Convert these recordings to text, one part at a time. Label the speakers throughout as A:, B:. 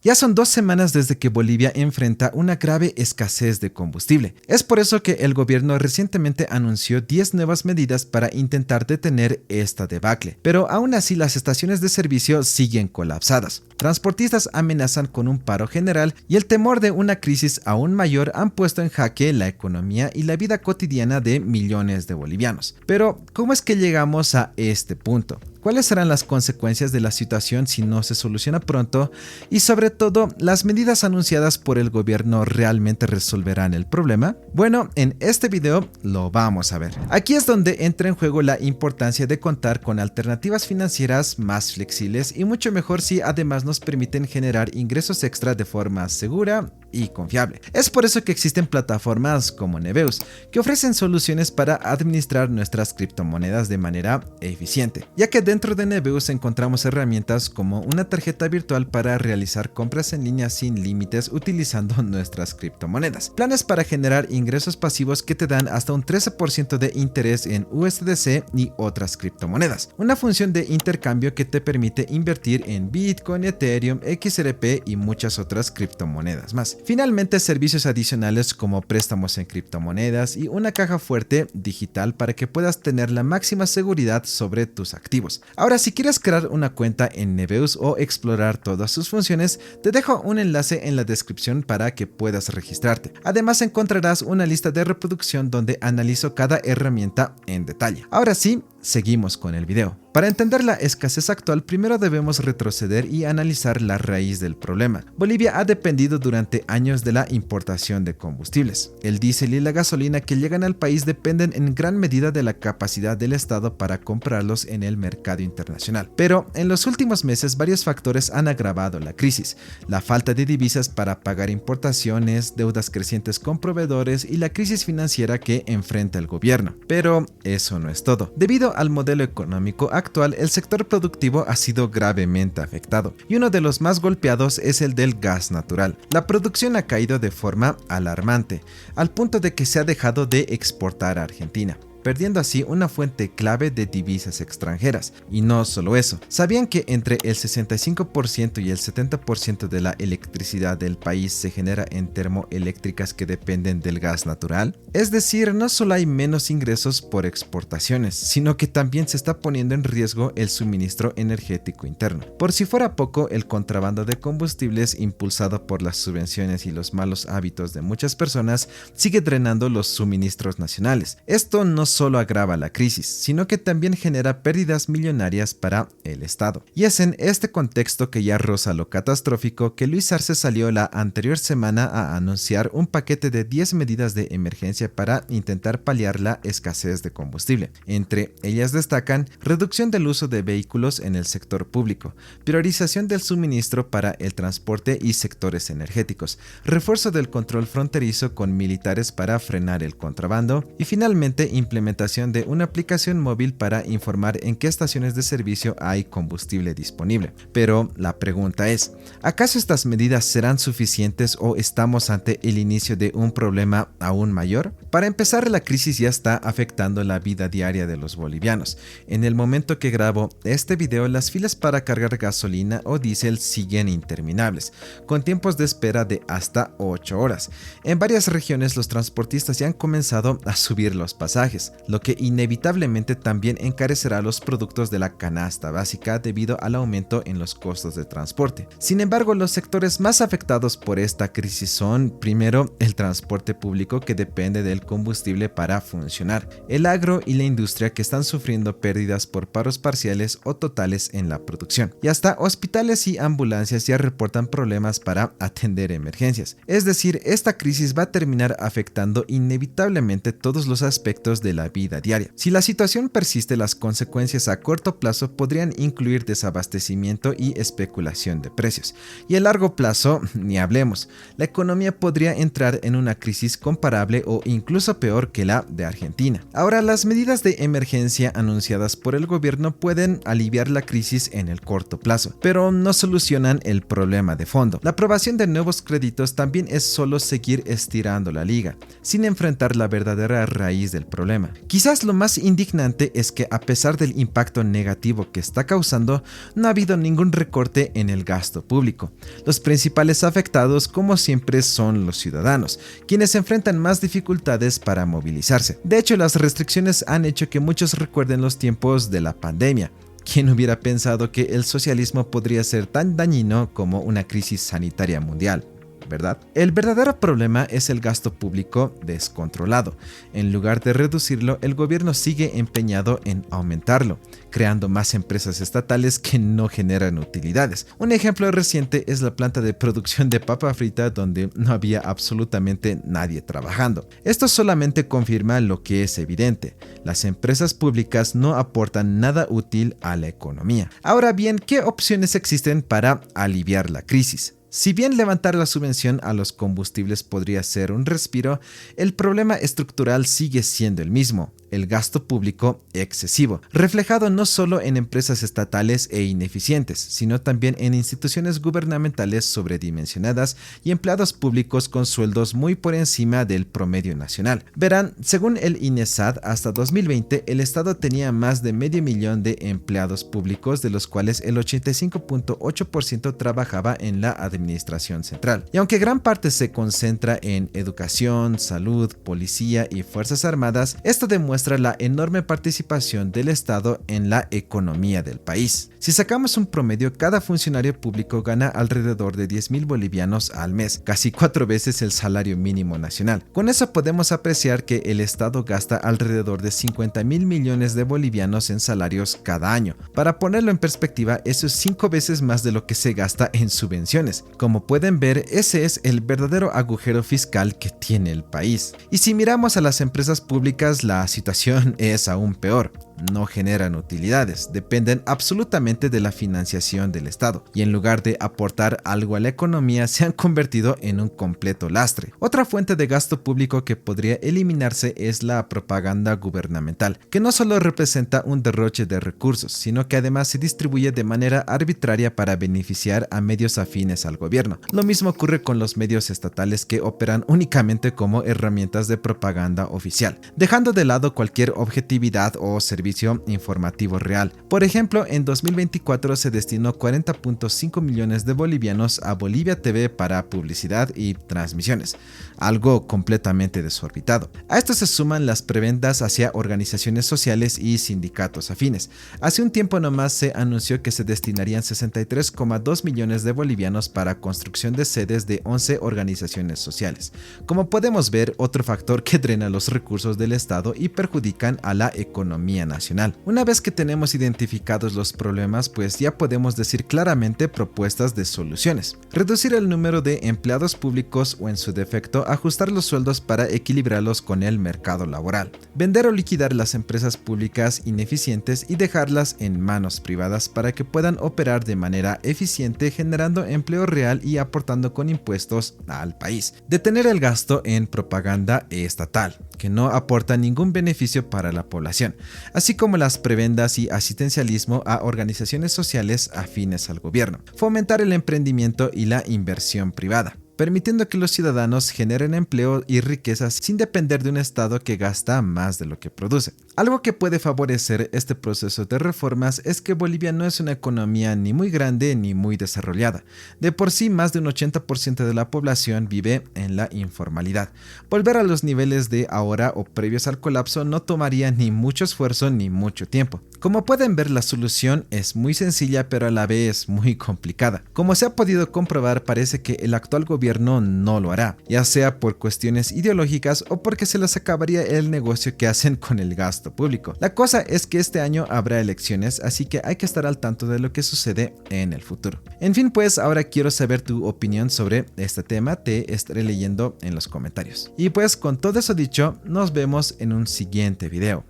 A: Ya son 2 semanas desde que Bolivia enfrenta una grave escasez de combustible. Es por eso que el gobierno recientemente anunció 10 nuevas medidas para intentar detener esta debacle. Pero aún así las estaciones de servicio siguen colapsadas. Transportistas amenazan con un paro general y el temor de una crisis aún mayor han puesto en jaque la economía y la vida cotidiana de millones de bolivianos. Pero, ¿cómo es que llegamos a este punto? ¿Cuáles serán las consecuencias de la situación si no se soluciona pronto? Y sobre todo, ¿las medidas anunciadas por el gobierno realmente resolverán el problema? Bueno, en este video lo vamos a ver. Aquí es donde entra en juego la importancia de contar con alternativas financieras más flexibles y mucho mejor si además nos permiten generar ingresos extra de forma segura y confiable. Es por eso que existen plataformas como Neveus, que ofrecen soluciones para administrar nuestras criptomonedas de manera eficiente, ya que dentro de Neveus encontramos herramientas como una tarjeta virtual para realizar compras en línea sin límites utilizando nuestras criptomonedas, planes para generar ingresos pasivos que te dan hasta un 13% de interés en USDC y otras criptomonedas, una función de intercambio que te permite invertir en Bitcoin, Ethereum, XRP y muchas otras criptomonedas más. Finalmente, servicios adicionales como préstamos en criptomonedas y una caja fuerte digital para que puedas tener la máxima seguridad sobre tus activos. Ahora, si quieres crear una cuenta en Neveus o explorar todas sus funciones, te dejo un enlace en la descripción para que puedas registrarte. Además, encontrarás una lista de reproducción donde analizo cada herramienta en detalle. Ahora sí, seguimos con el video. Para entender la escasez actual, primero debemos retroceder y analizar la raíz del problema. Bolivia ha dependido durante años de la importación de combustibles. El diésel y la gasolina que llegan al país dependen en gran medida de la capacidad del Estado para comprarlos en el mercado internacional. Pero en los últimos meses varios factores han agravado la crisis. La falta de divisas para pagar importaciones, deudas crecientes con proveedores y la crisis financiera que enfrenta el gobierno. Pero eso no es todo. Debido al modelo económico actual, el sector productivo ha sido gravemente afectado y uno de los más golpeados es el del gas natural. La producción ha caído de forma alarmante, al punto de que se ha dejado de exportar a Argentina, perdiendo así una fuente clave de divisas extranjeras. Y no solo eso, ¿sabían que entre el 65% y el 70% de la electricidad del país se genera en termoeléctricas que dependen del gas natural? Es decir, no solo hay menos ingresos por exportaciones, sino que también se está poniendo en riesgo el suministro energético interno. Por si fuera poco, el contrabando de combustibles, impulsado por las subvenciones y los malos hábitos de muchas personas, sigue drenando los suministros nacionales. Esto no solo agrava la crisis, sino que también genera pérdidas millonarias para el Estado. Y es en este contexto que ya roza lo catastrófico que Luis Arce salió la anterior semana a anunciar un paquete de 10 medidas de emergencia para intentar paliar la escasez de combustible. Entre ellas destacan reducción del uso de vehículos en el sector público, priorización del suministro para el transporte y sectores energéticos, refuerzo del control fronterizo con militares para frenar el contrabando y finalmente implementación de una aplicación móvil para informar en qué estaciones de servicio hay combustible disponible. Pero la pregunta es, ¿acaso estas medidas serán suficientes o estamos ante el inicio de un problema aún mayor? Para empezar, la crisis ya está afectando la vida diaria de los bolivianos. En el momento que grabo este video, las filas para cargar gasolina o diésel siguen interminables, con tiempos de espera de hasta 8 horas. En varias regiones los transportistas ya han comenzado a subir los pasajes, lo que inevitablemente también encarecerá los productos de la canasta básica debido al aumento en los costos de transporte. Sin embargo, los sectores más afectados por esta crisis son, primero, el transporte público que depende del combustible para funcionar, el agro y la industria que están sufriendo pérdidas por paros parciales o totales en la producción, y hasta hospitales y ambulancias ya reportan problemas para atender emergencias. Es decir, esta crisis va a terminar afectando inevitablemente todos los aspectos de la vida diaria. Si la situación persiste, las consecuencias a corto plazo podrían incluir desabastecimiento y especulación de precios. Y a largo plazo, ni hablemos. La economía podría entrar en una crisis comparable o incluso peor que la de Argentina. Ahora, las medidas de emergencia anunciadas por el gobierno pueden aliviar la crisis en el corto plazo, pero no solucionan el problema de fondo. La aprobación de nuevos créditos también es solo seguir estirando la liga, sin enfrentar la verdadera raíz del problema. reforma. Quizás lo más indignante es que a pesar del impacto negativo que está causando, no ha habido ningún recorte en el gasto público. Los principales afectados, como siempre, son los ciudadanos, quienes enfrentan más dificultades para movilizarse. De hecho, las restricciones han hecho que muchos recuerden los tiempos de la pandemia. ¿Quién hubiera pensado que el socialismo podría ser tan dañino como una crisis sanitaria mundial? ¿Verdad? El verdadero problema es el gasto público descontrolado. En lugar de reducirlo, el gobierno sigue empeñado en aumentarlo, creando más empresas estatales que no generan utilidades. Un ejemplo reciente es la planta de producción de papa frita donde no había absolutamente nadie trabajando. Esto solamente confirma lo que es evidente: las empresas públicas no aportan nada útil a la economía. Ahora bien, ¿qué opciones existen para aliviar la crisis? Si bien levantar la subvención a los combustibles podría ser un respiro, el problema estructural sigue siendo el mismo: el gasto público excesivo, reflejado no solo en empresas estatales e ineficientes, sino también en instituciones gubernamentales sobredimensionadas y empleados públicos con sueldos muy por encima del promedio nacional. Verán, según el INESAD, hasta 2020 el Estado tenía más de 500,000 de empleados públicos, de los cuales el 85.8% trabajaba en la administración central. Y aunque gran parte se concentra en educación, salud, policía y fuerzas armadas, esto demuestra la enorme participación del Estado en la economía del país. Si sacamos un promedio, cada funcionario público gana alrededor de 10,000 bolivianos al mes, casi 4 veces el salario mínimo nacional. Con eso podemos apreciar que el Estado gasta alrededor de 50,000 millones de bolivianos en salarios cada año. Para ponerlo en perspectiva, eso es 5 veces más de lo que se gasta en subvenciones. Como pueden ver, ese es el verdadero agujero fiscal que tiene el país. Y si miramos a las empresas públicas, la situación es aún peor. No generan utilidades, dependen absolutamente de la financiación del Estado, y en lugar de aportar algo a la economía, se han convertido en un completo lastre. Otra fuente de gasto público que podría eliminarse es la propaganda gubernamental, que no solo representa un derroche de recursos, sino que además se distribuye de manera arbitraria para beneficiar a medios afines al gobierno. Lo mismo ocurre con los medios estatales, que operan únicamente como herramientas de propaganda oficial, dejando de lado cualquier objetividad o servicio informativo real. Por ejemplo, en 2024 se destinó 40.5 millones de bolivianos a Bolivia TV para publicidad y transmisiones, algo completamente desorbitado. A esto se suman las prebendas hacia organizaciones sociales y sindicatos afines. Hace un tiempo nomás se anunció que se destinarían 63,2 millones de bolivianos para construcción de sedes de 11 organizaciones sociales. Como podemos ver, otro factor que drena los recursos del Estado y perjudican a la economía nacional. Una vez que tenemos identificados los problemas, pues ya podemos decir claramente propuestas de soluciones. Reducir el número de empleados públicos, o en su defecto, ajustar los sueldos para equilibrarlos con el mercado laboral. Vender o liquidar las empresas públicas ineficientes y dejarlas en manos privadas para que puedan operar de manera eficiente, generando empleo real y aportando con impuestos al país. Detener el gasto en propaganda estatal, que no aporta ningún beneficio para la población, así como las prebendas y asistencialismo a organizaciones sociales afines al gobierno. Fomentar el emprendimiento y la inversión privada, permitiendo que los ciudadanos generen empleo y riquezas sin depender de un Estado que gasta más de lo que produce. Algo que puede favorecer este proceso de reformas es que Bolivia no es una economía ni muy grande ni muy desarrollada. De por sí, más de un 80% de la población vive en la informalidad. Volver a los niveles de ahora o previos al colapso no tomaría ni mucho esfuerzo ni mucho tiempo. Como pueden ver, la solución es muy sencilla, pero a la vez muy complicada. Como se ha podido comprobar, parece que el actual gobierno no lo hará, ya sea por cuestiones ideológicas o porque se les acabaría el negocio que hacen con el gasto público. La cosa es que este año habrá elecciones, así que hay que estar al tanto de lo que sucede en el futuro. En fin, pues ahora quiero saber tu opinión sobre este tema, te estaré leyendo en los comentarios. Y pues con todo eso dicho, nos vemos en un siguiente video.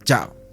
A: Chao.